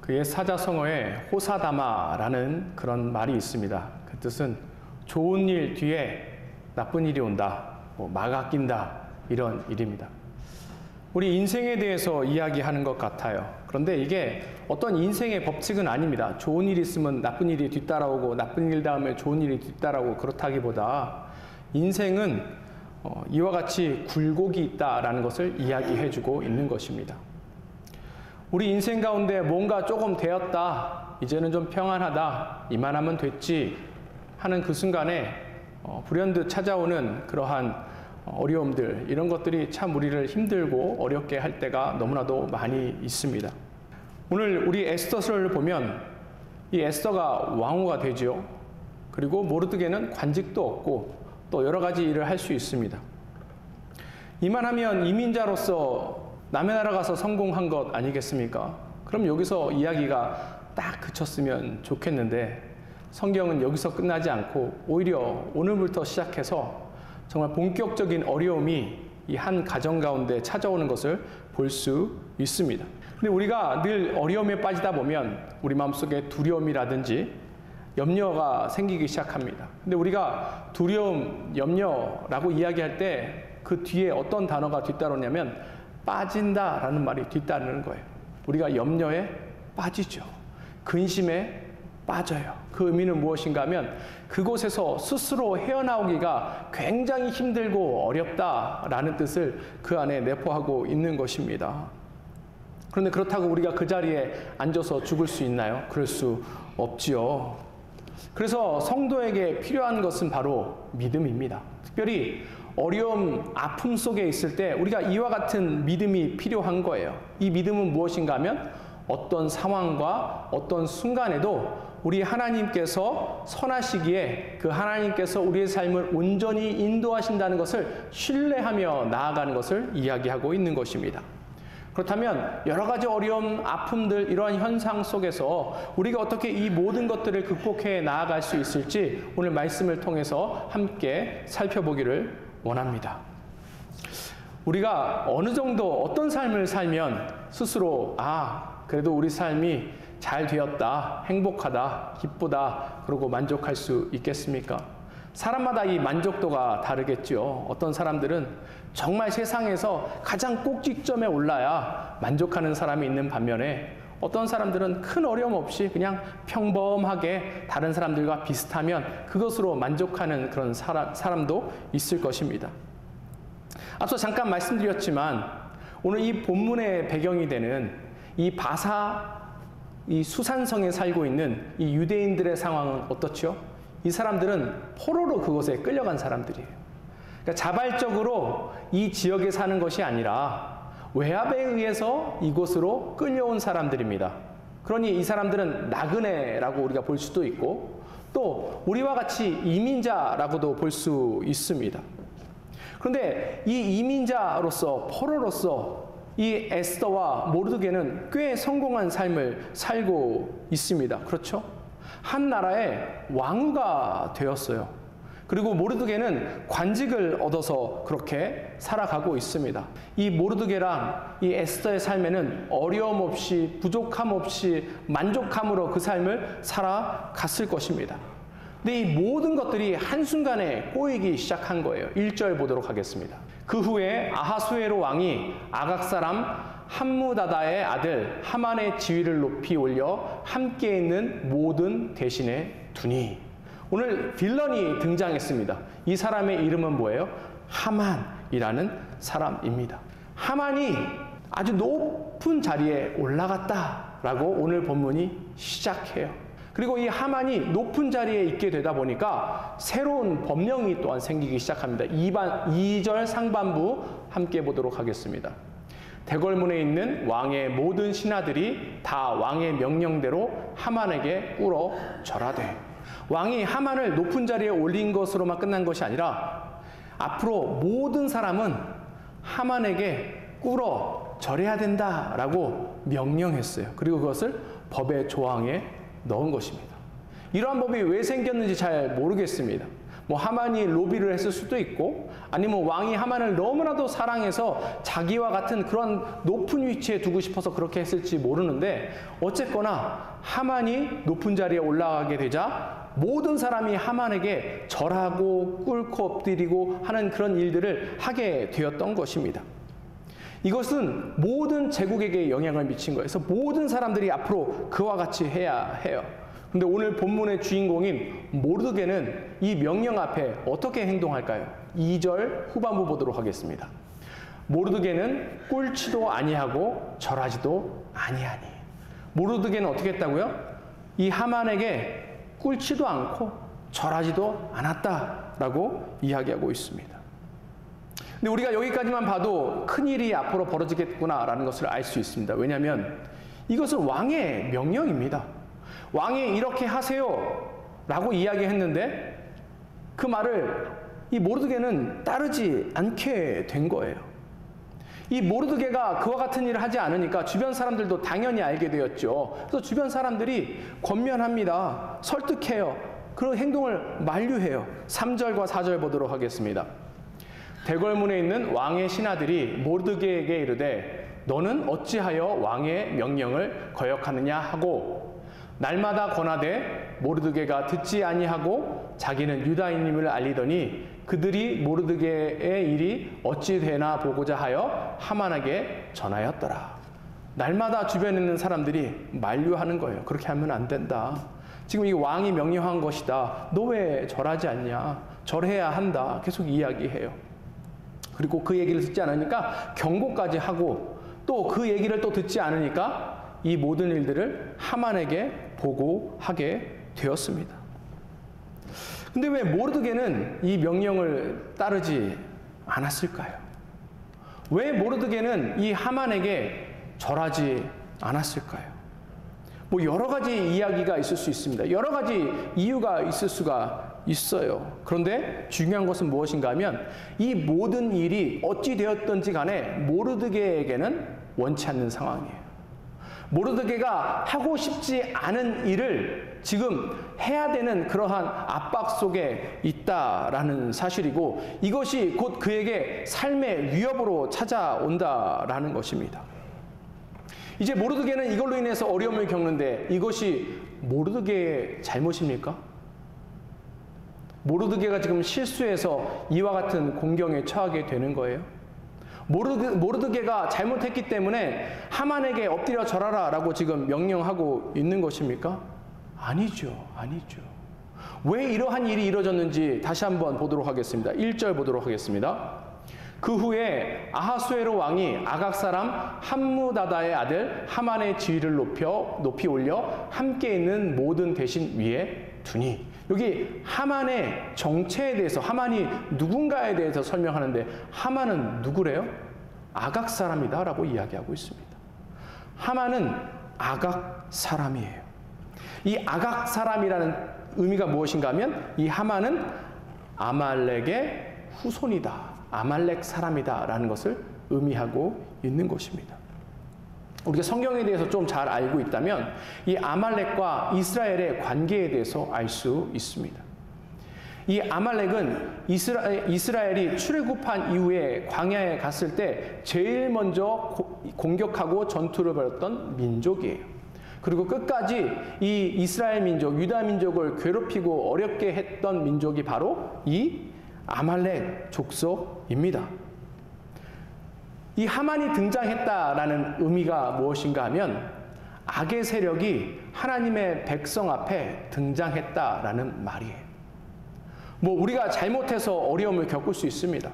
그 옛 사자성어에 호사다마라는 그런 말이 있습니다. 그 뜻은 좋은 일 뒤에 나쁜 일이 온다, 막아 낀다, 이런 일입니다. 우리 인생에 대해서 이야기하는 것 같아요. 그런데 이게 어떤 인생의 법칙은 아닙니다. 좋은 일이 있으면 나쁜 일이 뒤따라오고 나쁜 일 다음에 좋은 일이 뒤따라오고 그렇다기보다 인생은 이와 같이 굴곡이 있다라는 것을 이야기해주고 있는 것입니다. 우리 인생 가운데 뭔가 조금 되었다, 이제는 좀 평안하다, 이만하면 됐지 하는 그 순간에 불현듯 찾아오는 그러한 어려움들, 이런 것들이 참 우리를 힘들고 어렵게 할 때가 너무나도 많이 있습니다. 오늘 우리 에스더서를 보면 이 에스더가 왕후가 되죠. 그리고 모르드게는 관직도 없고 또 여러 가지 일을 할 수 있습니다. 이만하면 이민자로서 남의 나라 가서 성공한 것 아니겠습니까? 그럼 여기서 이야기가 딱 그쳤으면 좋겠는데 성경은 여기서 끝나지 않고 오히려 오늘부터 시작해서 정말 본격적인 어려움이 이 한 가정 가운데 찾아오는 것을 볼 수 있습니다. 근데 우리가 늘 어려움에 빠지다 보면 우리 마음속에 두려움이라든지 염려가 생기기 시작합니다. 근데 우리가 두려움, 염려라고 이야기할 때 그 뒤에 어떤 단어가 뒤따르냐면 빠진다라는 말이 뒤따르는 거예요. 우리가 염려에 빠지죠. 근심에 빠져요. 그 의미는 무엇인가 하면 그곳에서 스스로 헤어나오기가 굉장히 힘들고 어렵다라는 뜻을 그 안에 내포하고 있는 것입니다. 그런데 그렇다고 우리가 그 자리에 앉아서 죽을 수 있나요? 그럴 수 없지요. 그래서 성도에게 필요한 것은 바로 믿음입니다. 특별히 어려움, 아픔 속에 있을 때 우리가 이와 같은 믿음이 필요한 거예요. 이 믿음은 무엇인가 하면 어떤 상황과 어떤 순간에도 우리 하나님께서 선하시기에 그 하나님께서 우리의 삶을 온전히 인도하신다는 것을 신뢰하며 나아가는 것을 이야기하고 있는 것입니다. 그렇다면 여러 가지 어려움, 아픔들, 이러한 현상 속에서 우리가 어떻게 이 모든 것들을 극복해 나아갈 수 있을지 오늘 말씀을 통해서 함께 살펴보기를 원합니다. 우리가 어느 정도 어떤 삶을 살면 스스로 그래도 우리 삶이 잘 되었다, 행복하다, 기쁘다, 그러고 만족할 수 있겠습니까? 사람마다 이 만족도가 다르겠죠. 어떤 사람들은 정말 세상에서 가장 꼭지점에 올라야 만족하는 사람이 있는 반면에 어떤 사람들은 큰 어려움 없이 그냥 평범하게 다른 사람들과 비슷하면 그것으로 만족하는 그런 사람도 있을 것입니다. 앞서 잠깐 말씀드렸지만 오늘 이 본문의 배경이 되는 이 이 수산성에 살고 있는 이 유대인들의 상황은 어떻죠? 이 사람들은 포로로 그곳에 끌려간 사람들이에요. 그러니까 자발적으로 이 지역에 사는 것이 아니라 외압에 의해서 이곳으로 끌려온 사람들입니다. 그러니 이 사람들은 나그네라고 우리가 볼 수도 있고 또 우리와 같이 이민자라고도 볼 수 있습니다. 그런데 이 이민자로서, 포로로서 이 에스더와 모르드게는 꽤 성공한 삶을 살고 있습니다. 그렇죠? 한 나라의 왕후가 되었어요. 그리고 모르드게는 관직을 얻어서 그렇게 살아가고 있습니다. 이 모르드게랑 이 에스더의 삶에는 어려움 없이, 부족함 없이 만족함으로 그 삶을 살아갔을 것입니다. 근데 이 모든 것들이 한순간에 꼬이기 시작한 거예요. 1절 보도록 하겠습니다. 그 후에 아하수에로 왕이 아각 사람 함무다다의 아들 하만의 지위를 높이 올려 함께 있는 모든 대신에 두니. 오늘 빌런이 등장했습니다. 이 사람의 이름은 뭐예요? 하만이라는 사람입니다. 하만이 아주 높은 자리에 올라갔다라고 오늘 본문이 시작해요. 그리고 이 하만이 높은 자리에 있게 되다 보니까 새로운 법령이 또한 생기기 시작합니다. 2절 상반부 함께 보도록 하겠습니다. 대궐문에 있는 왕의 모든 신하들이 다 왕의 명령대로 하만에게 꿇어 절하되. 왕이 하만을 높은 자리에 올린 것으로만 끝난 것이 아니라 앞으로 모든 사람은 하만에게 꿇어 절해야 된다라고 명령했어요. 그리고 그것을 법의 조항에 넣은 것입니다. 이러한 법이 왜 생겼는지 잘 모르겠습니다. 뭐 하만이 로비를 했을 수도 있고, 아니면 왕이 하만을 너무나도 사랑해서 자기와 같은 그런 높은 위치에 두고 싶어서 그렇게 했을지 모르는데, 어쨌거나 하만이 높은 자리에 올라가게 되자 모든 사람이 하만에게 절하고 꿇고 엎드리고 하는 그런 일들을 하게 되었던 것입니다. 이것은 모든 제국에게 영향을 미친 거예요. 그래서 모든 사람들이 앞으로 그와 같이 해야 해요. 근데 오늘 본문의 주인공인 모르드게는 이 명령 앞에 어떻게 행동할까요? 2절 후반부 보도록 하겠습니다. 모르드게는 꿇지도 아니하고 절하지도 아니하니. 모르드게는 어떻게 했다고요? 이 하만에게 꿇지도 않고 절하지도 않았다라고 이야기하고 있습니다. 근데 우리가 여기까지만 봐도 큰일이 앞으로 벌어지겠구나라는 것을 알 수 있습니다. 왜냐하면 이것은 왕의 명령입니다. 왕이 이렇게 하세요 라고 이야기했는데 그 말을 이 모르드게는 따르지 않게 된 거예요. 이 모르드게가 그와 같은 일을 하지 않으니까 주변 사람들도 당연히 알게 되었죠. 그래서 주변 사람들이 권면합니다. 설득해요. 그런 행동을 만류해요. 3절과 4절 보도록 하겠습니다. 대궐문에 있는 왕의 신하들이 모르드게에게 이르되 너는 어찌하여 왕의 명령을 거역하느냐 하고 날마다 권하되 모르드게가 듣지 아니하고 자기는 유다인임을 알리더니 그들이 모르드게의 일이 어찌 되나 보고자 하여 하만에게 전하였더라. 날마다 주변에 있는 사람들이 만류하는 거예요. 그렇게 하면 안 된다. 지금 이 왕이 명령한 것이다. 너 왜 절하지 않냐? 절해야 한다. 계속 이야기해요. 그리고 그 얘기를 듣지 않으니까 경고까지 하고 또 그 얘기를 또 듣지 않으니까 이 모든 일들을 하만에게 보고하게 되었습니다. 근데 왜 모르드게는 이 명령을 따르지 않았을까요? 왜 모르드게는 이 하만에게 절하지 않았을까요? 뭐 여러 가지 이야기가 있을 수 있습니다. 여러 가지 이유가 있을 수가 있어요. 그런데 중요한 것은 무엇인가 하면 이 모든 일이 어찌 되었든지 간에 모르드게에게는 원치 않는 상황이에요. 모르드게가 하고 싶지 않은 일을 지금 해야 되는 그러한 압박 속에 있다라는 사실이고 이것이 곧 그에게 삶의 위협으로 찾아온다라는 것입니다. 이제 모르드게는 이걸로 인해서 어려움을 겪는데 이것이 모르드게의 잘못입니까? 모르드게가 지금 실수해서 이와 같은 공경에 처하게 되는 거예요? 모르드게가 잘못했기 때문에 하만에게 엎드려 절하라 라고 지금 명령하고 있는 것입니까? 아니죠. 아니죠. 왜 이러한 일이 이루어졌는지 다시 한번 보도록 하겠습니다. 1절 보도록 하겠습니다. 그 후에 아하수에로 왕이 아각 사람 함무다다의 아들 하만의 지위를 높이 올려 함께 있는 모든 대신 위에 두니. 여기 하만의 정체에 대해서 하만이 누군가에 대해서 설명하는데 하만은 누구래요? 아각 사람이다 라고 이야기하고 있습니다. 하만은 아각 사람이에요. 이 아각 사람이라는 의미가 무엇인가 하면 이 하만은 아말렉의 후손이다. 아말렉 사람이다 라는 것을 의미하고 있는 것입니다. 우리가 성경에 대해서 좀 잘 알고 있다면 이 아말렉과 이스라엘의 관계에 대해서 알 수 있습니다. 이 아말렉은 이스라엘이 출애굽한 이후에 광야에 갔을 때 제일 먼저 공격하고 전투를 벌였던 민족이에요. 그리고 끝까지 이 이스라엘 민족, 유다 민족을 괴롭히고 어렵게 했던 민족이 바로 이 아말렉 족속입니다. 이 하만이 등장했다라는 의미가 무엇인가 하면 악의 세력이 하나님의 백성 앞에 등장했다라는 말이에요. 뭐 우리가 잘못해서 어려움을 겪을 수 있습니다.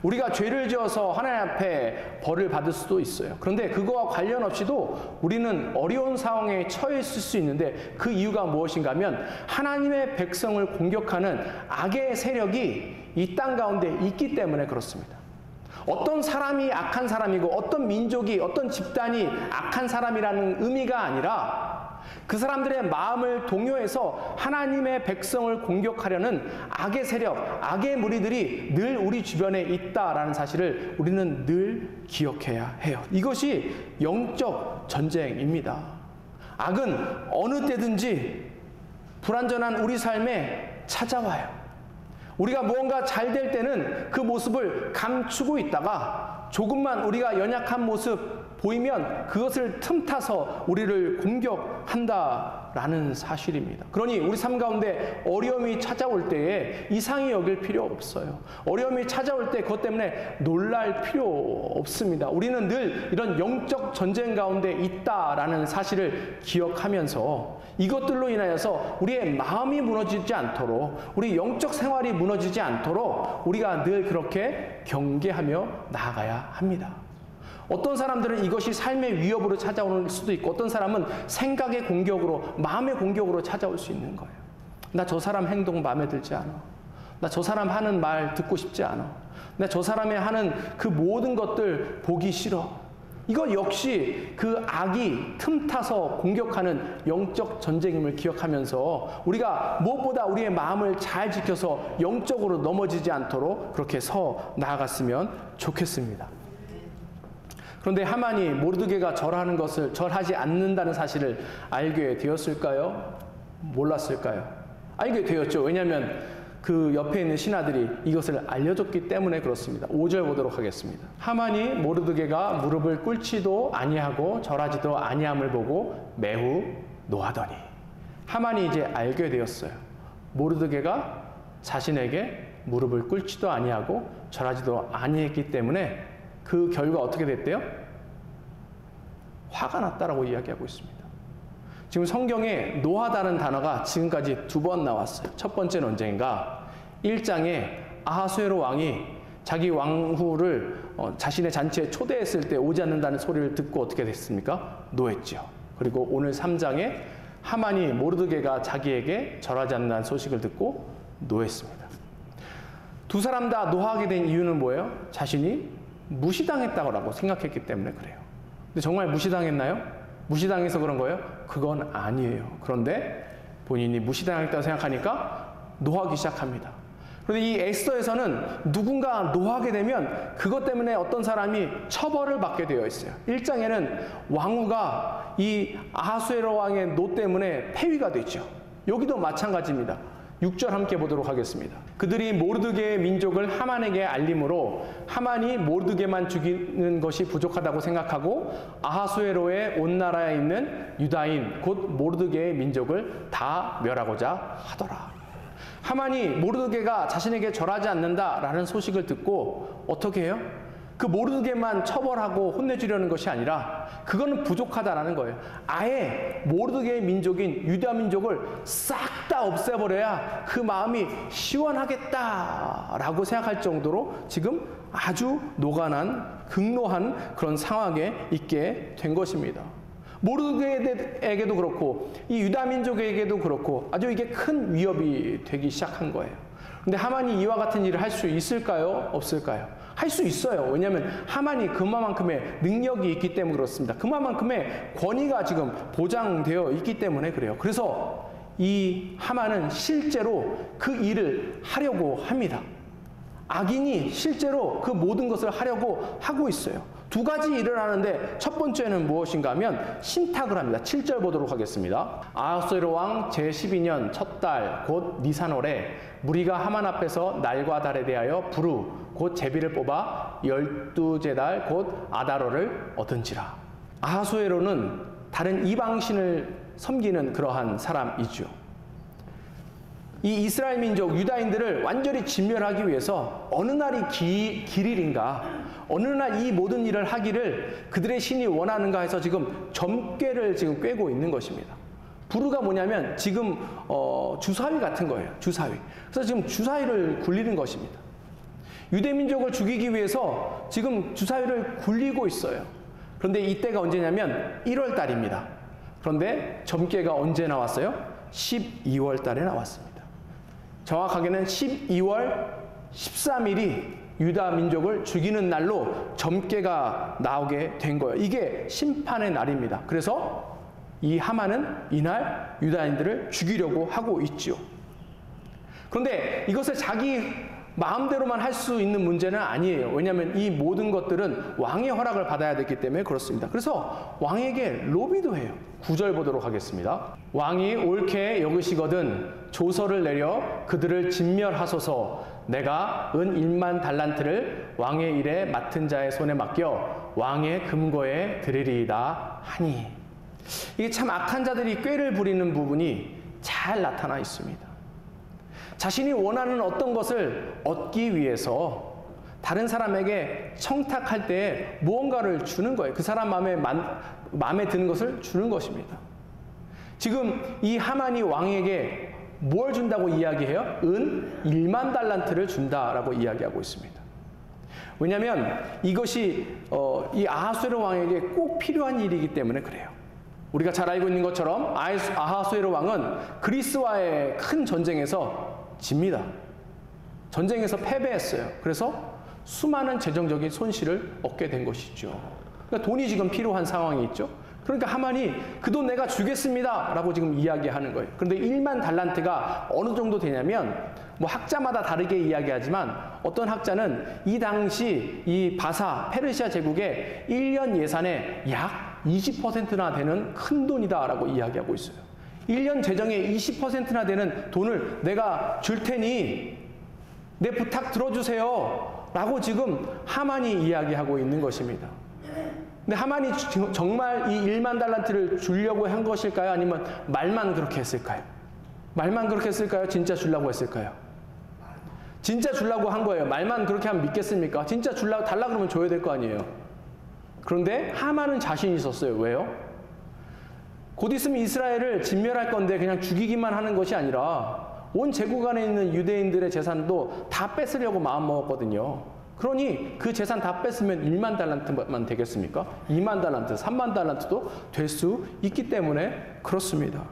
우리가 죄를 지어서 하나님 앞에 벌을 받을 수도 있어요. 그런데 그거와 관련 없이도 우리는 어려운 상황에 처해 있을 수 있는데 그 이유가 무엇인가 하면 하나님의 백성을 공격하는 악의 세력이 이 땅 가운데 있기 때문에 그렇습니다. 어떤 사람이 악한 사람이고 어떤 민족이 어떤 집단이 악한 사람이라는 의미가 아니라 그 사람들의 마음을 동요해서 하나님의 백성을 공격하려는 악의 세력, 악의 무리들이 늘 우리 주변에 있다라는 사실을 우리는 늘 기억해야 해요. 이것이 영적 전쟁입니다. 악은 어느 때든지 불완전한 우리 삶에 찾아와요. 우리가 무언가 잘 될 때는 그 모습을 감추고 있다가 조금만 우리가 연약한 모습 보이면 그것을 틈타서 우리를 공격한다라는 사실입니다. 그러니 우리 삶 가운데 어려움이 찾아올 때에 이상히 여길 필요 없어요. 어려움이 찾아올 때 그것 때문에 놀랄 필요 없습니다. 우리는 늘 이런 영적 전쟁 가운데 있다라는 사실을 기억하면서 이것들로 인하여서 우리의 마음이 무너지지 않도록, 우리 영적 생활이 무너지지 않도록 우리가 늘 그렇게 경계하며 나아가야 합니다. 어떤 사람들은 이것이 삶의 위협으로 찾아오는 수도 있고, 어떤 사람은 생각의 공격으로, 마음의 공격으로 찾아올 수 있는 거예요. 나 저 사람 행동 마음에 들지 않아. 나 저 사람 하는 말 듣고 싶지 않아. 나 저 사람이 하는 그 모든 것들 보기 싫어. 이거 역시 그 악이 틈타서 공격하는 영적 전쟁임을 기억하면서 우리가 무엇보다 우리의 마음을 잘 지켜서 영적으로 넘어지지 않도록 그렇게 서 나아갔으면 좋겠습니다. 그런데 하만이 모르드게가 절하는 것을 절하지 않는다는 사실을 알게 되었을까요? 몰랐을까요? 알게 되었죠. 왜냐하면 그 옆에 있는 신하들이 이것을 알려줬기 때문에 그렇습니다. 5절 보도록 하겠습니다. 하만이 모르드게가 무릎을 꿇지도 아니하고 절하지도 아니함을 보고 매우 노하더니. 하만이 이제 알게 되었어요. 모르드게가 자신에게 무릎을 꿇지도 아니하고 절하지도 아니했기 때문에 그 결과 어떻게 됐대요? 화가 났다라고 이야기하고 있습니다. 지금 성경에 노하다는 단어가 지금까지 2번 나왔어요. 첫 번째는 언제인가? 1장에 아하수에로 왕이 자기 왕후를 자신의 잔치에 초대했을 때 오지 않는다는 소리를 듣고 어떻게 됐습니까? 노했죠. 그리고 오늘 3장에 하만이 모르드게가 자기에게 절하지 않는다는 소식을 듣고 노했습니다. 두 사람 다 노하게 된 이유는 뭐예요? 자신이 무시당했다고 생각했기 때문에 그래요. 근데 정말 무시당했나요? 무시당해서 그런 거예요? 그건 아니에요. 그런데 본인이 무시당했다고 생각하니까 노하기 시작합니다. 그런데 이 에스더에서는 누군가 노하게 되면 그것 때문에 어떤 사람이 처벌을 받게 되어 있어요. 1장에는 왕후가 이 아하수에로 왕의 노 때문에 폐위가 되죠. 여기도 마찬가지입니다. 6절 함께 보도록 하겠습니다. 그들이 모르드게의 민족을 하만에게 알림으로 하만이 모르드게만 죽이는 것이 부족하다고 생각하고 아하수에로의 온 나라에 있는 유다인 곧 모르드게의 민족을 다 멸하고자 하더라. 하만이 모르드게가 자신에게 절하지 않는다라는 소식을 듣고 어떻게 해요? 그 모르드게만 처벌하고 혼내주려는 것이 아니라 그거는 부족하다라는 거예요. 아예 모르드게의 민족인 유다 민족을 싹 다 없애버려야 그 마음이 시원하겠다라고 생각할 정도로 지금 아주 노간한, 극노한 그런 상황에 있게 된 것입니다. 모르드게에게도 그렇고 이 유다 민족에게도 그렇고 아주 이게 큰 위협이 되기 시작한 거예요. 근데 하만이 이와 같은 일을 할 수 있을까요? 없을까요? 할 수 있어요. 왜냐하면 하만이 그만큼의 능력이 있기 때문에 그렇습니다. 그만큼의 권위가 지금 보장되어 있기 때문에 그래요. 그래서 이 하만은 실제로 그 일을 하려고 합니다. 악인이 실제로 그 모든 것을 하려고 하고 있어요. 두 가지 일을 하는데 첫 번째는 무엇인가 하면 신탁을 합니다. 7절 보도록 하겠습니다. 아하수에로 왕 제12년 첫 달 곧 니산월에 무리가 하만 앞에서 날과 달에 대하여 부루 곧 제비를 뽑아 12제달 곧 아다로를 얻은지라. 아하수에로는 다른 이방신을 섬기는 그러한 사람이죠. 이 이스라엘 민족 유다인들을 완전히 진멸하기 위해서 어느 날이 길일인가, 어느 날 이 모든 일을 하기를 그들의 신이 원하는가 해서 지금 점괘를 지금 꿰고 있는 것입니다. 부르가 뭐냐면 지금 주사위 같은 거예요. 주사위. 그래서 지금 주사위를 굴리는 것입니다. 유대 민족을 죽이기 위해서 지금 주사위를 굴리고 있어요. 그런데 이때가 언제냐면 1월 달입니다. 그런데 점괘가 언제 나왔어요? 12월 달에 나왔습니다. 정확하게는 12월 13일이 유다 민족을 죽이는 날로 점괘가 나오게 된 거예요. 이게 심판의 날입니다. 그래서 이 하만은 이날 유다인들을 죽이려고 하고 있죠. 그런데 이것을 자기 마음대로만 할 수 있는 문제는 아니에요. 왜냐하면 이 모든 것들은 왕의 허락을 받아야 되기 때문에 그렇습니다. 그래서 왕에게 로비도 해요. 9절 보도록 하겠습니다. 왕이 옳게 여기시거든 조서를 내려 그들을 진멸하소서. 내가 은 1만 달란트를 왕의 일에 맡은 자의 손에 맡겨 왕의 금고에 드리리이다 하니. 이게 참 악한 자들이 꾀를 부리는 부분이 잘 나타나 있습니다. 자신이 원하는 어떤 것을 얻기 위해서 다른 사람에게 청탁할 때 무언가를 주는 거예요. 그 사람 마음에 드는 것을 주는 것입니다. 지금 이 하만이 왕에게 뭘 준다고 이야기해요? 은 1만 달란트를 준다라고 이야기하고 있습니다. 왜냐하면 이것이 이 아하수에로 왕에게 꼭 필요한 일이기 때문에 그래요. 우리가 잘 알고 있는 것처럼 아하수에로 왕은 그리스와의 큰 전쟁에서 집니다. 전쟁에서 패배했어요. 그래서 수많은 재정적인 손실을 얻게 된 것이죠. 그러니까 돈이 지금 필요한 상황이 있죠. 그러니까 하만이 그 돈 내가 주겠습니다 라고 지금 이야기하는 거예요. 그런데 1만 달란트가 어느 정도 되냐면 뭐 학자마다 다르게 이야기하지만 어떤 학자는 이 당시 이 바사 페르시아 제국의 1년 예산의 약 20%나 되는 큰 돈이다 라고 이야기하고 있어요. 1년 재정의 20%나 되는 돈을 내가 줄 테니 내 부탁 들어주세요 라고 지금 하만이 이야기하고 있는 것입니다. 근데 하만이 정말 이 1만 달란트를 주려고 한 것일까요? 아니면 말만 그렇게 했을까요? 말만 그렇게 했을까요? 진짜 주려고 했을까요? 진짜 주려고 한 거예요. 말만 그렇게 하면 믿겠습니까? 진짜 달라 그러면 줘야 될 거 아니에요. 그런데 하만은 자신이 있었어요. 왜요? 곧 있으면 이스라엘을 진멸할 건데 그냥 죽이기만 하는 것이 아니라 온 제국 안에 있는 유대인들의 재산도 다 뺏으려고 마음먹었거든요. 그러니 그 재산 다 뺐으면 1만 달란트만 되겠습니까? 2만 달란트, 3만 달란트도 될 수 있기 때문에 그렇습니다.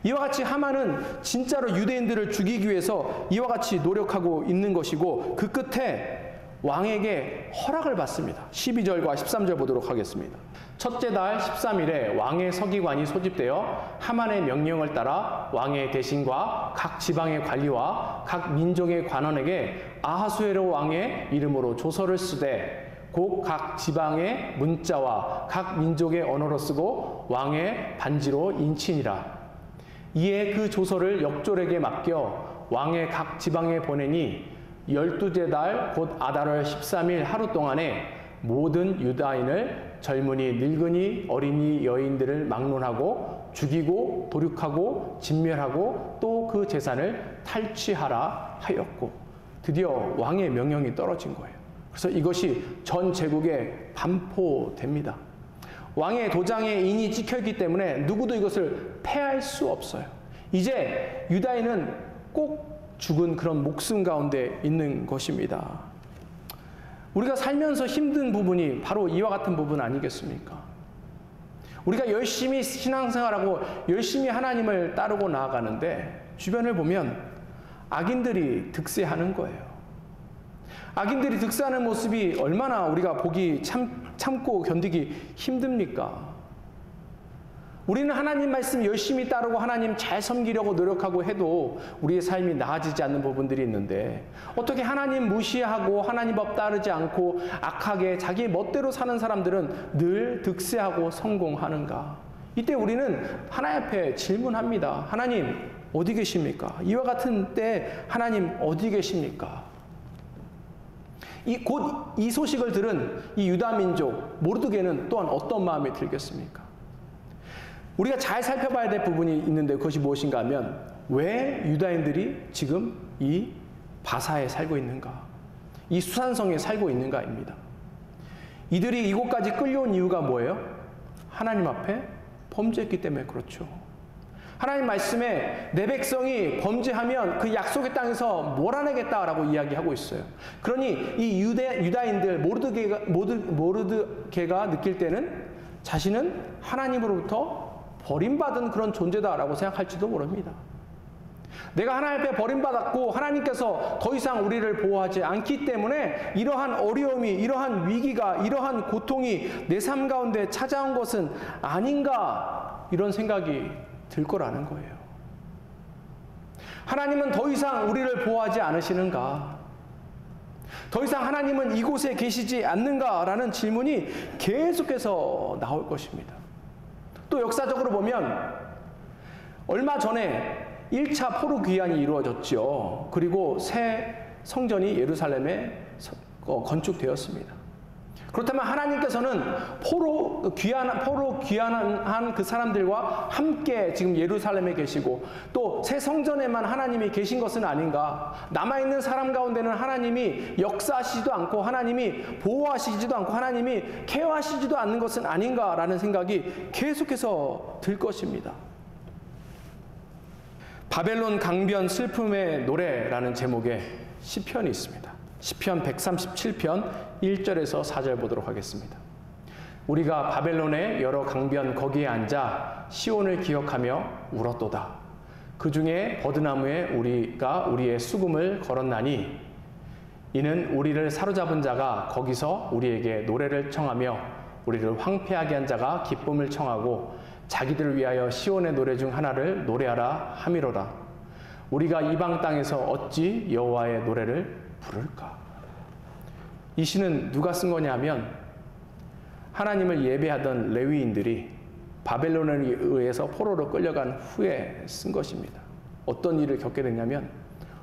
이와 같이 하만은 진짜로 유대인들을 죽이기 위해서 이와 같이 노력하고 있는 것이고 그 끝에 왕에게 허락을 받습니다. 12절과 13절 보도록 하겠습니다. 첫째 달 13일에 왕의 서기관이 소집되어 하만의 명령을 따라 왕의 대신과 각 지방의 관리와 각 민족의 관원에게 아하수에로 왕의 이름으로 조서를 쓰되 곧 각 지방의 문자와 각 민족의 언어로 쓰고 왕의 반지로 인치니라. 이에 그 조서를 역졸에게 맡겨 왕의 각 지방에 보내니 12째 달 곧 아달월 13일 하루 동안에 모든 유다인을 젊은이, 늙은이, 어린이, 여인들을 막론하고 죽이고 도륙하고 진멸하고 또 그 재산을 탈취하라 하였고 드디어 왕의 명령이 떨어진 거예요. 그래서 이것이 전 제국에 반포됩니다. 왕의 도장에 인이 찍혀있기 때문에 누구도 이것을 패할 수 없어요. 이제 유다인은 꼭 죽은 그런 목숨 가운데 있는 것입니다. 우리가 살면서 힘든 부분이 바로 이와 같은 부분 아니겠습니까? 우리가 열심히 신앙생활하고 열심히 하나님을 따르고 나아가는데 주변을 보면 악인들이 득세하는 거예요. 악인들이 득세하는 모습이 얼마나 우리가 보기 참고 견디기 힘듭니까? 우리는 하나님 말씀 열심히 따르고 하나님 잘 섬기려고 노력하고 해도 우리의 삶이 나아지지 않는 부분들이 있는데 어떻게 하나님 무시하고 하나님 법 따르지 않고 악하게 자기 멋대로 사는 사람들은 늘 득세하고 성공하는가? 이때 우리는 하나님 앞에 질문합니다. 하나님 어디 계십니까? 이와 같은 때 하나님 어디 계십니까? 곧 이 소식을 들은 이 유다 민족 모르드게는 또한 어떤 마음이 들겠습니까? 우리가 잘 살펴봐야 될 부분이 있는데 그것이 무엇인가 하면 왜 유다인들이 지금 이 바사에 살고 있는가? 이 수산성에 살고 있는가입니다. 이들이 이곳까지 끌려온 이유가 뭐예요? 하나님 앞에 범죄했기 때문에 그렇죠. 하나님 말씀에 내 백성이 범죄하면 그 약속의 땅에서 몰아내겠다라고 이야기하고 있어요. 그러니 이 유다인들 모르드게가 느낄 때는 자신은 하나님으로부터 버림받은 그런 존재다라고 생각할지도 모릅니다. 내가 하나님 앞에 버림받았고 하나님께서 더 이상 우리를 보호하지 않기 때문에 이러한 어려움이, 이러한 위기가, 이러한 고통이 내 삶 가운데 찾아온 것은 아닌가 이런 생각이 들 거라는 거예요. 하나님은 더 이상 우리를 보호하지 않으시는가? 더 이상 하나님은 이곳에 계시지 않는가라는 질문이 계속해서 나올 것입니다. 또 역사적으로 보면 얼마 전에 1차 포로 귀환이 이루어졌죠. 그리고 새 성전이 예루살렘에 건축되었습니다. 그렇다면 하나님께서는 포로 귀환한 그 사람들과 함께 지금 예루살렘에 계시고 또 새 성전에만 하나님이 계신 것은 아닌가? 남아있는 사람 가운데는 하나님이 역사하시지도 않고 하나님이 보호하시지도 않고 하나님이 케어하시지도 않는 것은 아닌가라는 생각이 계속해서 들 것입니다. 바벨론 강변 슬픔의 노래라는 제목의 시편이 있습니다. 시편 137편 1절에서 4절 보도록 하겠습니다. 우리가 바벨론의 여러 강변 거기에 앉아 시온을 기억하며 울었도다. 그 중에 버드나무에 우리가 우리의 수금을 걸었나니 이는 우리를 사로잡은 자가 거기서 우리에게 노래를 청하며 우리를 황폐하게 한 자가 기쁨을 청하고 자기들을 위하여 시온의 노래 중 하나를 노래하라 함이로라. 우리가 이방 땅에서 어찌 여호와의 노래를 부를까? 이 시는 누가 쓴 거냐면 하나님을 예배하던 레위인들이 바벨론에 의해서 포로로 끌려간 후에 쓴 것입니다. 어떤 일을 겪게 됐냐면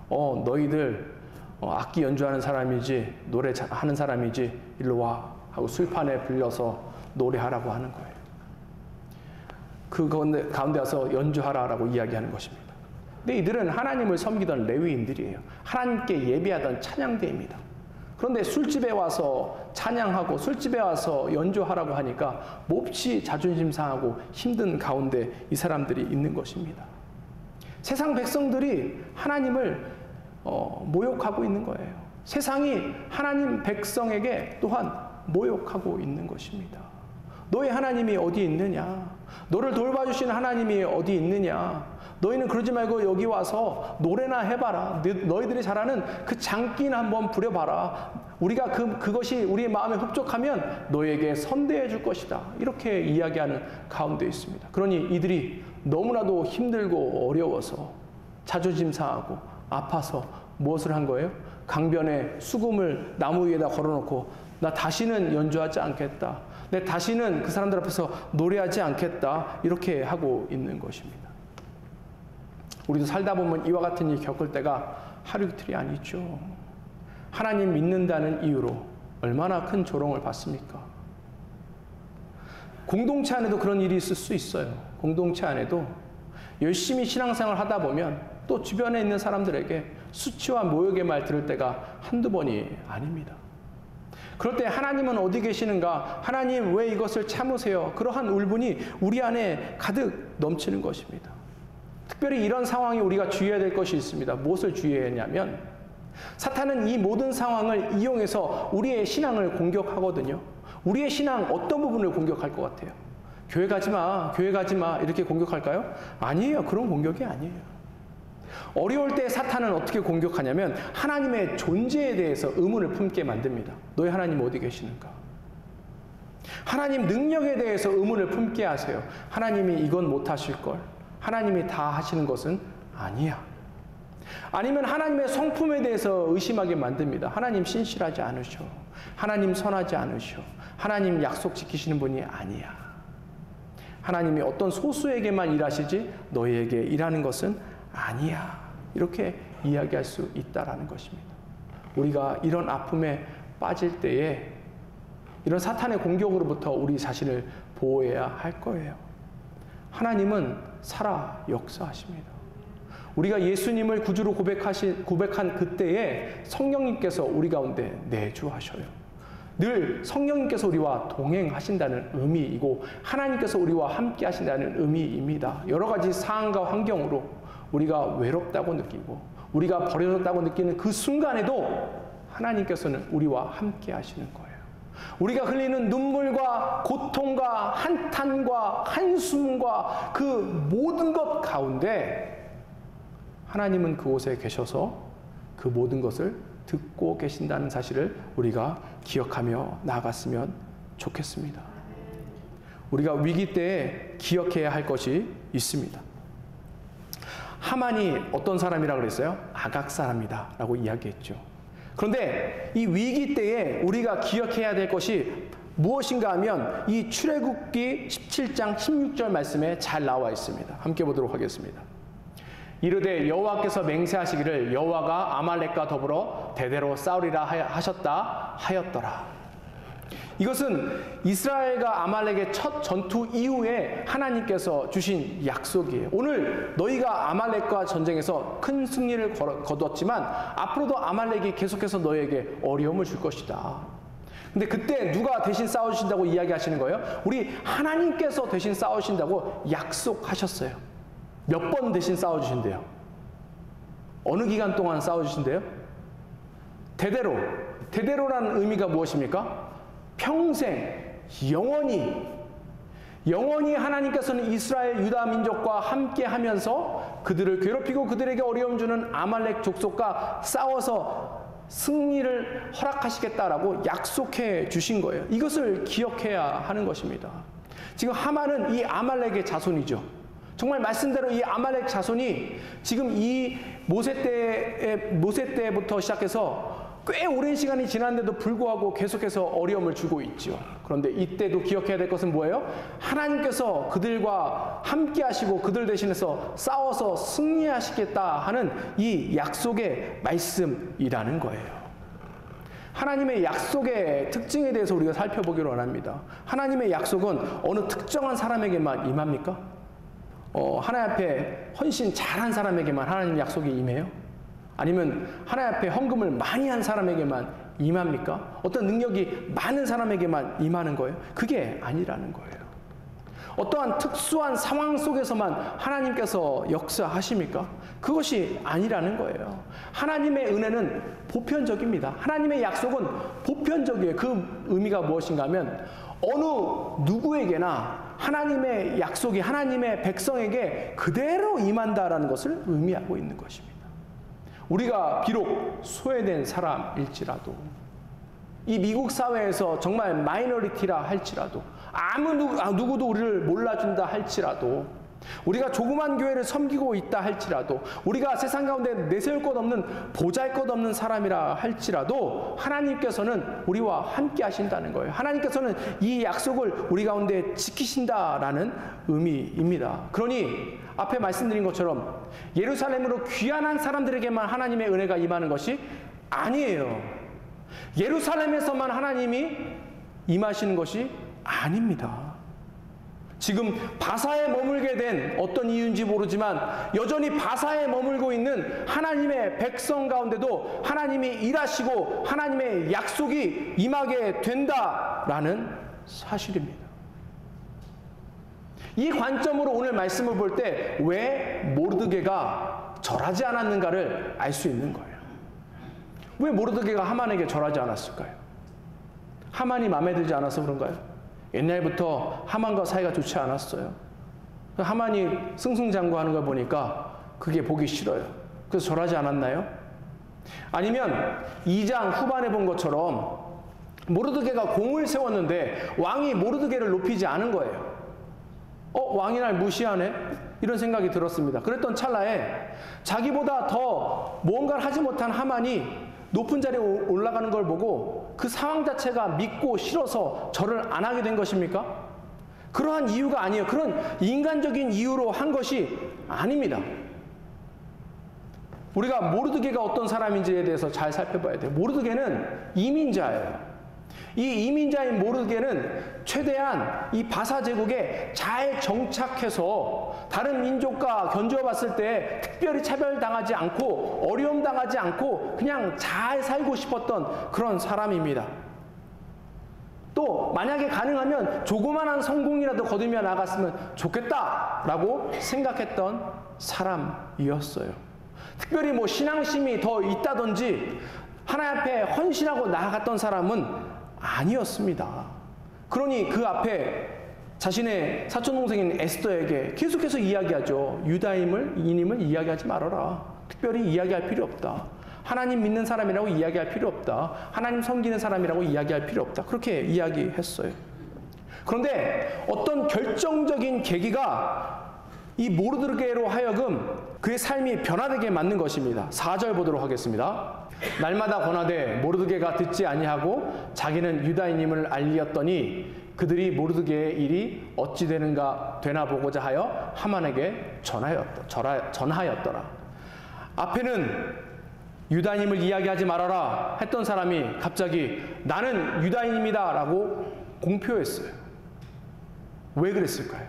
너희들 악기 연주하는 사람이지 노래하는 사람이지 일로 와 하고 술판에 불려서 노래하라고 하는 거예요. 그 가운데 와서 연주하라라고 이야기하는 것입니다. 근데 이들은 하나님을 섬기던 레위인들이에요. 하나님께 예배하던 찬양대입니다. 그런데 술집에 와서 찬양하고 술집에 와서 연주하라고 하니까 몹시 자존심 상하고 힘든 가운데 이 사람들이 있는 것입니다. 세상 백성들이 하나님을 모욕하고 있는 거예요. 세상이 하나님 백성에게 또한 모욕하고 있는 것입니다. 너희 하나님이 어디 있느냐? 너를 돌봐주신 하나님이 어디 있느냐? 너희는 그러지 말고 여기 와서 노래나 해봐라. 너희들이 잘하는 그 장기나 한번 부려봐라. 우리가 그것이 우리의 마음에 흡족하면 너희에게 선대해 줄 것이다. 이렇게 이야기하는 가운데 있습니다. 그러니 이들이 너무나도 힘들고 어려워서 자존심 상하고 아파서 무엇을 한 거예요? 강변에 수금을 나무 위에다 걸어놓고 나 다시는 연주하지 않겠다. 내 다시는 그 사람들 앞에서 노래하지 않겠다. 이렇게 하고 있는 것입니다. 우리도 살다 보면 이와 같은 일 겪을 때가 하루 이틀이 아니죠. 하나님 믿는다는 이유로 얼마나 큰 조롱을 받습니까? 공동체 안에도 그런 일이 있을 수 있어요. 공동체 안에도 열심히 신앙생활을 하다 보면 또 주변에 있는 사람들에게 수치와 모욕의 말 들을 때가 한두 번이 아닙니다. 그럴 때 하나님은 어디 계시는가? 하나님 왜 이것을 참으세요? 그러한 울분이 우리 안에 가득 넘치는 것입니다. 특별히 이런 상황이 우리가 주의해야 될 것이 있습니다. 무엇을 주의해야 하냐면 사탄은 이 모든 상황을 이용해서 우리의 신앙을 공격하거든요. 우리의 신앙 어떤 부분을 공격할 것 같아요? 교회 가지 마, 교회 가지 마 이렇게 공격할까요? 아니에요. 그런 공격이 아니에요. 어려울 때 사탄은 어떻게 공격하냐면 하나님의 존재에 대해서 의문을 품게 만듭니다. 너희 하나님 어디 계시는가? 하나님 능력에 대해서 의문을 품게 하세요. 하나님이 이건 못하실 걸. 하나님이 다 하시는 것은 아니야. 아니면 하나님의 성품에 대해서 의심하게 만듭니다. 하나님 신실하지 않으셔. 하나님 선하지 않으셔. 하나님 약속 지키시는 분이 아니야. 하나님이 어떤 소수에게만 일하시지 너희에게 일하는 것은 아니야. 이렇게 이야기할 수 있다라는 것입니다. 우리가 이런 아픔에 빠질 때에 이런 사탄의 공격으로부터 우리 자신을 보호해야 할 거예요. 하나님은 살아 역사하십니다. 우리가 예수님을 구주로 고백한 그때에 성령님께서 우리 가운데 내주하셔요. 늘 성령님께서 우리와 동행하신다는 의미이고 하나님께서 우리와 함께 하신다는 의미입니다. 여러 가지 상황과 환경으로 우리가 외롭다고 느끼고 우리가 버려졌다고 느끼는 그 순간에도 하나님께서는 우리와 함께 하시는 거예요. 우리가 흘리는 눈물과 고통과 한탄과 한숨과 그 모든 것 가운데 하나님은 그곳에 계셔서 그 모든 것을 듣고 계신다는 사실을 우리가 기억하며 나아갔으면 좋겠습니다. 우리가 위기 때에 기억해야 할 것이 있습니다. 하만이 어떤 사람이라 그랬어요? 아각 사람이다 라고 이야기했죠. 그런데 이 위기 때에 우리가 기억해야 될 것이 무엇인가 하면 이 출애굽기 17장 16절 말씀에 잘 나와 있습니다. 함께 보도록 하겠습니다. 이르되 여호와께서 맹세하시기를 여호와가 아말렉과 더불어 대대로 싸우리라 하셨다 하였더라. 이것은 이스라엘과 아말렉의 첫 전투 이후에 하나님께서 주신 약속이에요. 오늘 너희가 아말렉과 전쟁에서 큰 승리를 거두었지만 앞으로도 아말렉이 계속해서 너희에게 어려움을 줄 것이다. 근데 그때 누가 대신 싸우신다고 이야기하시는 거예요? 우리 하나님께서 대신 싸우신다고 약속하셨어요. 몇 번 대신 싸워주신대요? 어느 기간 동안 싸워주신대요? 대대로. 대대로라는 의미가 무엇입니까? 평생, 영원히 하나님께서는 이스라엘 유다 민족과 함께 하면서 그들을 괴롭히고 그들에게 어려움 주는 아말렉 족속과 싸워서 승리를 허락하시겠다라고 약속해 주신 거예요. 이것을 기억해야 하는 것입니다. 지금 하만은 이 아말렉의 자손이죠. 정말 말씀대로 이 아말렉 자손이 지금 이 모세 때부터 시작해서 꽤 오랜 시간이 지났는데도 불구하고 계속해서 어려움을 주고 있죠. 그런데 이때도 기억해야 될 것은 뭐예요? 하나님께서 그들과 함께 하시고 그들 대신해서 싸워서 승리하시겠다 하는 이 약속의 말씀이라는 거예요. 하나님의 약속의 특징에 대해서 우리가 살펴보기로 원합니다. 하나님의 약속은 어느 특정한 사람에게만 임합니까? 하나님 앞에 헌신 잘한 사람에게만 하나님 약속이 임해요? 아니면 하나님 앞에 헌금을 많이 한 사람에게만 임합니까? 어떤 능력이 많은 사람에게만 임하는 거예요? 그게 아니라는 거예요. 어떠한 특수한 상황 속에서만 하나님께서 역사하십니까? 그것이 아니라는 거예요. 하나님의 은혜는 보편적입니다. 하나님의 약속은 보편적이에요. 그 의미가 무엇인가 하면 어느 누구에게나 하나님의 약속이 하나님의 백성에게 그대로 임한다라는 것을 의미하고 있는 것입니다. 우리가 비록 소외된 사람일지라도 이 미국 사회에서 정말 마이너리티라 할지라도 누구도 우리를 몰라준다 할지라도 우리가 조그만 교회를 섬기고 있다 할지라도 우리가 세상 가운데 내세울 것 없는 보잘것없는 사람이라 할지라도 하나님께서는 우리와 함께 하신다는 거예요. 하나님께서는 이 약속을 우리 가운데 지키신다라는 의미입니다. 그러니 앞에 말씀드린 것처럼 예루살렘으로 귀환한 사람들에게만 하나님의 은혜가 임하는 것이 아니에요. 예루살렘에서만 하나님이 임하시는 것이 아닙니다. 지금 바사에 머물게 된 어떤 이유인지 모르지만 여전히 바사에 머물고 있는 하나님의 백성 가운데도 하나님이 일하시고 하나님의 약속이 임하게 된다라는 사실입니다. 이 관점으로 오늘 말씀을 볼 때 왜 모르드게가 절하지 않았는가를 알 수 있는 거예요. 왜 모르드게가 하만에게 절하지 않았을까요? 하만이 마음에 들지 않아서 그런가요? 옛날부터 하만과 사이가 좋지 않았어요. 하만이 승승장구하는 걸 보니까 그게 보기 싫어요. 그래서 절하지 않았나요? 아니면 2장 후반에 본 것처럼 모르드게가 공을 세웠는데 왕이 모르드게를 높이지 않은 거예요. 왕이 날 무시하네? 이런 생각이 들었습니다. 그랬던 찰나에 자기보다 더 무언가를 하지 못한 하만이 높은 자리에 올라가는 걸 보고 그 상황 자체가 믿고 싫어서 절을 안 하게 된 것입니까? 그러한 이유가 아니에요. 그런 인간적인 이유로 한 것이 아닙니다. 우리가 모르드게가 어떤 사람인지에 대해서 잘 살펴봐야 돼요. 모르드게는 이민자예요. 이 이민자인 모르드게는 최대한 이 바사 제국에 잘 정착해서 다른 민족과 견주어 봤을 때 특별히 차별당하지 않고 어려움 당하지 않고 그냥 잘 살고 싶었던 그런 사람입니다. 또 만약에 가능하면 조그만한 성공이라도 거두며 나갔으면 좋겠다라고 생각했던 사람이었어요. 특별히 신앙심이 더 있다든지 하나님 앞에 헌신하고 나아갔던 사람은 아니었습니다. 그러니 그 앞에 자신의 사촌동생인 에스더에게 계속해서 이야기하죠. 유다인임을 이야기하지 말아라. 특별히 이야기할 필요 없다. 하나님 믿는 사람이라고 이야기할 필요 없다. 하나님 섬기는 사람이라고 이야기할 필요 없다. 그렇게 이야기했어요. 그런데 어떤 결정적인 계기가 이 모르드게로 하여금 그의 삶이 변화되게 만든 것입니다. 4절 보도록 하겠습니다. 날마다 권하되 모르드게가 듣지 아니하고 자기는 유다인임을 알리었더니 그들이 모르드게의 일이 어찌 되나 보고자 하여 하만에게 전하였더라. 앞에는 유다인임을 이야기하지 말아라 했던 사람이 갑자기 나는 유다인입니다 라고 공표했어요. 왜 그랬을까요?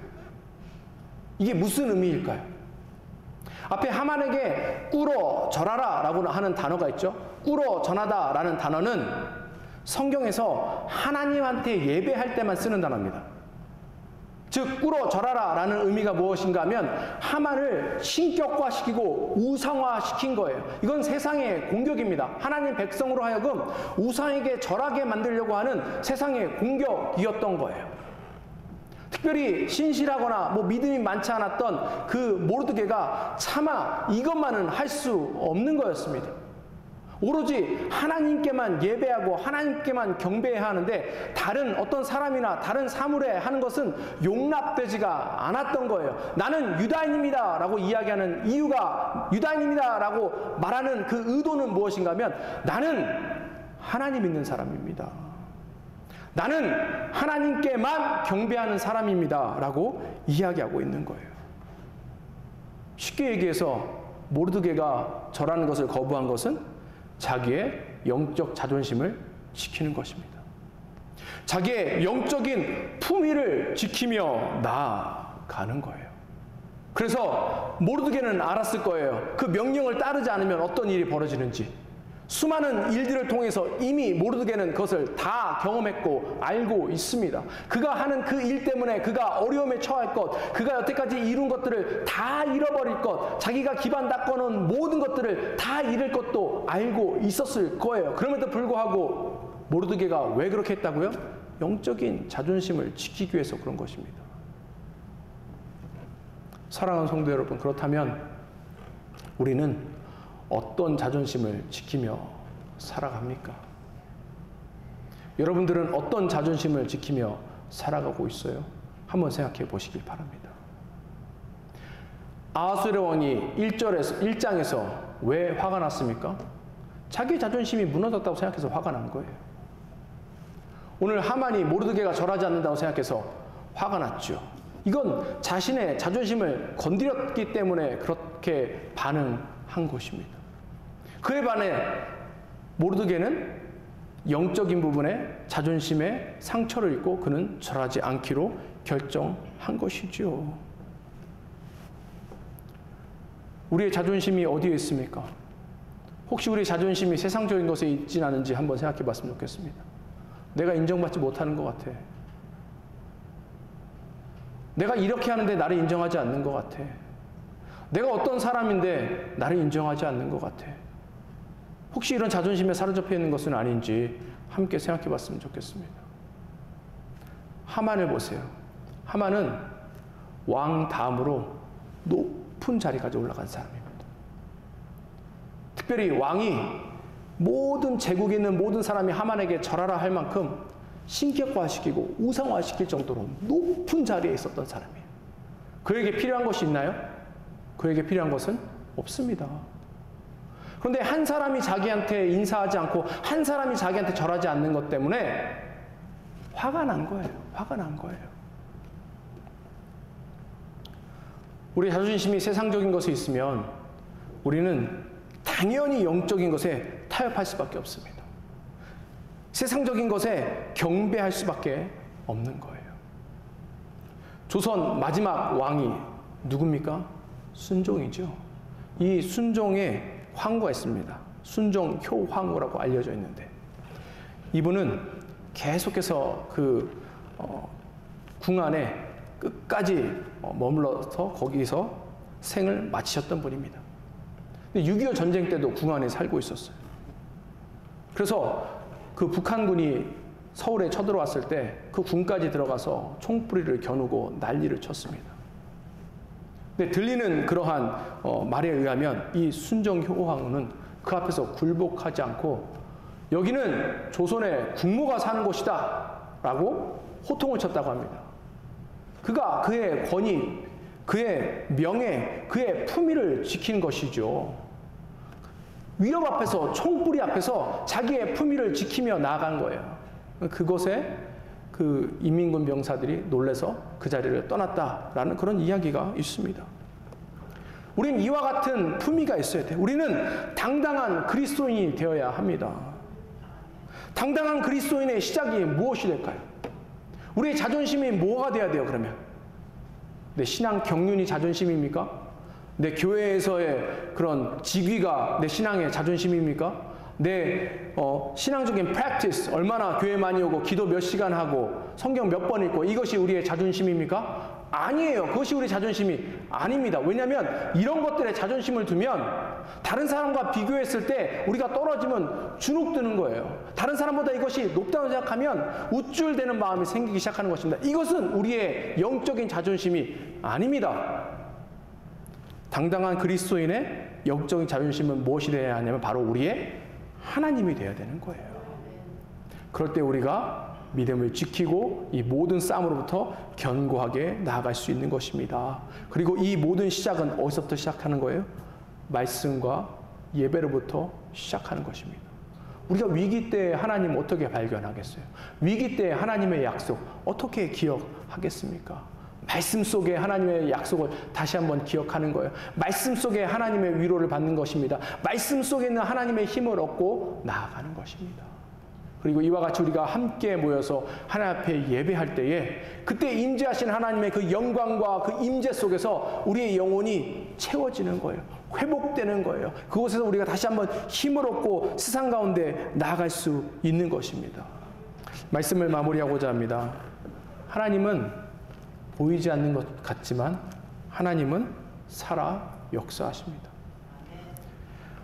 이게 무슨 의미일까요? 앞에 하만에게 꿇어 절하라 라고 하는 단어가 있죠. 꿇어 전하다 라는 단어는 성경에서 하나님한테 예배할 때만 쓰는 단어입니다. 즉 꿇어 절하라 라는 의미가 무엇인가 하면 하만을 신격화시키고 우상화시킨 거예요. 이건 세상의 공격입니다. 하나님 백성으로 하여금 우상에게 절하게 만들려고 하는 세상의 공격이었던 거예요. 특별히 신실하거나 믿음이 많지 않았던 그 모르드게가 차마 이것만은 할 수 없는 거였습니다. 오로지 하나님께만 예배하고 하나님께만 경배해야 하는데 다른 어떤 사람이나 다른 사물에 하는 것은 용납되지가 않았던 거예요. 나는 유다인입니다 라고 이야기하는 이유가, 유다인입니다 라고 말하는 그 의도는 무엇인가 하면 나는 하나님 믿는 사람입니다. 나는 하나님께만 경배하는 사람입니다 라고 이야기하고 있는 거예요. 쉽게 얘기해서 모르드게가 절하는 것을 거부한 것은 자기의 영적 자존심을 지키는 것입니다. 자기의 영적인 품위를 지키며 나아가는 거예요. 그래서 모르드게는 알았을 거예요. 그 명령을 따르지 않으면 어떤 일이 벌어지는지. 수많은 일들을 통해서 이미 모르드게는 그것을 다 경험했고 알고 있습니다. 그가 하는 그 일 때문에 그가 어려움에 처할 것, 그가 여태까지 이룬 것들을 다 잃어버릴 것, 자기가 기반 닦아놓은 모든 것들을 다 잃을 것도 알고 있었을 거예요. 그럼에도 불구하고 모르드게가 왜 그렇게 했다고요? 영적인 자존심을 지키기 위해서 그런 것입니다. 사랑하는 성도 여러분, 그렇다면 우리는 어떤 자존심을 지키며 살아갑니까? 여러분들은 어떤 자존심을 지키며 살아가고 있어요? 한번 생각해 보시길 바랍니다. 아하수에로 왕이 1장에서 왜 화가 났습니까? 자기 자존심이 무너졌다고 생각해서 화가 난 거예요. 오늘 하만이 모르드게가 절하지 않는다고 생각해서 화가 났죠. 이건 자신의 자존심을 건드렸기 때문에 그렇게 반응한 것입니다. 그에 반해 모르드게는 영적인 부분에 자존심에 상처를 입고 그는 절하지 않기로 결정한 것이죠. 우리의 자존심이 어디에 있습니까? 혹시 우리의 자존심이 세상적인 것에 있진 않은지 한번 생각해 봤으면 좋겠습니다. 내가 인정받지 못하는 것 같아. 내가 이렇게 하는데 나를 인정하지 않는 것 같아. 내가 어떤 사람인데 나를 인정하지 않는 것 같아. 혹시 이런 자존심에 사로잡혀 있는 것은 아닌지 함께 생각해 봤으면 좋겠습니다. 하만을 보세요. 하만은 왕 다음으로 높은 자리까지 올라간 사람입니다. 특별히 왕이 모든 제국에 있는 모든 사람이 하만에게 절하라 할 만큼 신격화시키고 우상화시킬 정도로 높은 자리에 있었던 사람이에요. 그에게 필요한 것이 있나요? 그에게 필요한 것은 없습니다. 그런데 한 사람이 자기한테 인사하지 않고 한 사람이 자기한테 절하지 않는 것 때문에 화가 난 거예요. 화가 난 거예요. 우리 자존심이 세상적인 것에 있으면 우리는 당연히 영적인 것에 타협할 수밖에 없습니다. 세상적인 것에 경배할 수밖에 없는 거예요. 조선 마지막 왕이 누굽니까? 순종이죠. 이 순종에 황후가 있습니다. 순종효황후라고 알려져 있는데 이분은 계속해서 궁 안에 끝까지 머물러서 거기서 생을 마치셨던 분입니다. 6.25 전쟁 때도 궁 안에 살고 있었어요. 그래서 그 북한군이 서울에 쳐들어왔을 때 그 궁까지 들어가서 총뿌리를 겨누고 난리를 쳤습니다. 근데 들리는 그러한 말에 의하면 이 순종효황후는 그 앞에서 굴복하지 않고 여기는 조선의 국모가 사는 곳이다 라고 호통을 쳤다고 합니다. 그가 그의 권위, 그의 명예, 그의 품위를 지킨 것이죠. 위협 앞에서, 총뿌리 앞에서 자기의 품위를 지키며 나아간 거예요. 그것에 그 인민군 병사들이 놀라서 그 자리를 떠났다라는 그런 이야기가 있습니다. 우리는 이와 같은 품위가 있어야 돼요. 우리는 당당한 그리스도인이 되어야 합니다. 당당한 그리스도인의 시작이 무엇이 될까요? 우리의 자존심이 뭐가 돼야 돼요, 그러면? 내 신앙 경륜이 자존심입니까? 내 교회에서의 그런 직위가 내 신앙의 자존심입니까? 내 신앙적인 practice, 얼마나 교회 많이 오고 기도 몇 시간 하고 성경 몇 번 읽고 이것이 우리의 자존심입니까? 아니에요. 그것이 우리 자존심이 아닙니다. 왜냐하면 이런 것들에 자존심을 두면 다른 사람과 비교했을 때 우리가 떨어지면 주눅드는 거예요. 다른 사람보다 이것이 높다고 생각하면 우쭐대는 마음이 생기기 시작하는 것입니다. 이것은 우리의 영적인 자존심이 아닙니다. 당당한 그리스도인의 영적인 자존심은 무엇이 되어야 하냐면 바로 우리의 하나님이 되어야 되는 거예요. 그럴 때 우리가 믿음을 지키고 이 모든 싸움으로부터 견고하게 나아갈 수 있는 것입니다. 그리고 이 모든 시작은 어디서부터 시작하는 거예요? 말씀과 예배로부터 시작하는 것입니다. 우리가 위기 때 하나님 어떻게 발견하겠어요? 위기 때 하나님의 약속 어떻게 기억하겠습니까? 말씀 속에 하나님의 약속을 다시 한번 기억하는 거예요. 말씀 속에 하나님의 위로를 받는 것입니다. 말씀 속에 있는 하나님의 힘을 얻고 나아가는 것입니다. 그리고 이와 같이 우리가 함께 모여서 하나님 앞에 예배할 때에 그때 임재하신 하나님의 그 영광과 그 임재 속에서 우리의 영혼이 채워지는 거예요. 회복되는 거예요. 그곳에서 우리가 다시 한번 힘을 얻고 세상 가운데 나아갈 수 있는 것입니다. 말씀을 마무리하고자 합니다. 하나님은 보이지 않는 것 같지만 하나님은 살아 역사하십니다.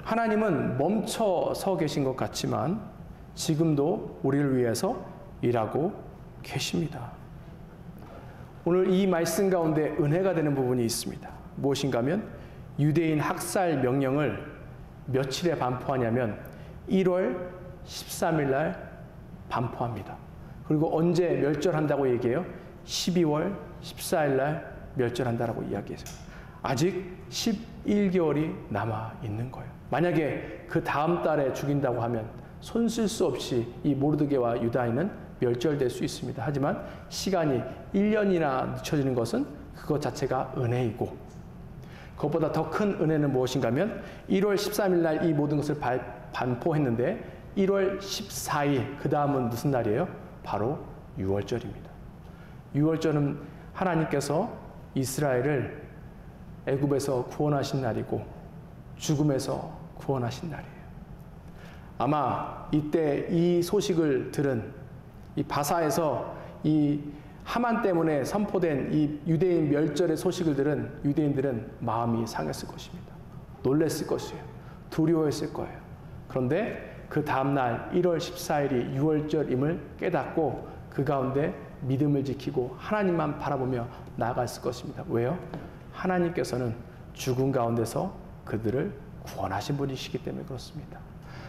하나님은 멈춰 서 계신 것 같지만 지금도 우리를 위해서 일하고 계십니다. 오늘 이 말씀 가운데 은혜가 되는 부분이 있습니다. 무엇인가 하면 유대인 학살 명령을 며칠에 반포하냐면 1월 13일 날 반포합니다. 그리고 언제 멸절한다고 얘기해요? 12월 14일 날 멸절한다라고 이야기해요. 아직 11개월이 남아 있는 거예요. 만약에 그 다음 달에 죽인다고 하면 손쓸 수 없이 이 모르드게와 유다인은 멸절될 수 있습니다. 하지만 시간이 1년이나 늦춰지는 것은 그것 자체가 은혜이고 그것보다 더 큰 은혜는 무엇인가 하면 1월 13일 날 이 모든 것을 반포했는데 1월 14일 그 다음은 무슨 날이에요? 바로 유월절입니다. 유월절은 하나님께서 이스라엘을 애굽에서 구원하신 날이고 죽음에서 구원하신 날이에요. 아마 이때 이 소식을 들은 이 바사에서 이 하만 때문에 선포된 이 유대인 멸절의 소식을 들은 유대인들은 마음이 상했을 것입니다. 놀랬을 것이에요. 두려워했을 거예요. 그런데 그 다음날 1월 14일이 유월절임을 깨닫고 그 가운데 믿음을 지키고 하나님만 바라보며 나아갔을 것입니다. 왜요? 하나님께서는 죽음 가운데서 그들을 구원하신 분이시기 때문에 그렇습니다.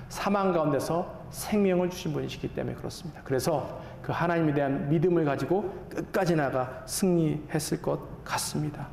사망 가운데서 생명을 주신 분이시기 때문에 그렇습니다. 그래서 그 하나님에 대한 믿음을 가지고 끝까지 나가 승리했을 것 같습니다.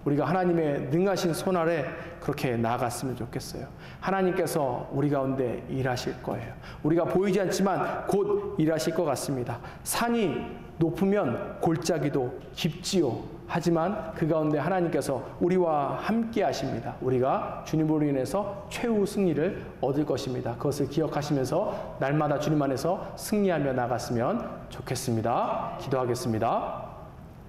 우리가 하나님의 능하신 손 아래 그렇게 나아갔으면 좋겠어요. 하나님께서 우리 가운데 일하실 거예요. 우리가 보이지 않지만 곧 일하실 것 같습니다. 산이 높으면 골짜기도 깊지요. 하지만 그 가운데 하나님께서 우리와 함께 하십니다. 우리가 주님으로 인해서 최후 승리를 얻을 것입니다. 그것을 기억하시면서 날마다 주님 안에서 승리하며 나갔으면 좋겠습니다. 기도하겠습니다.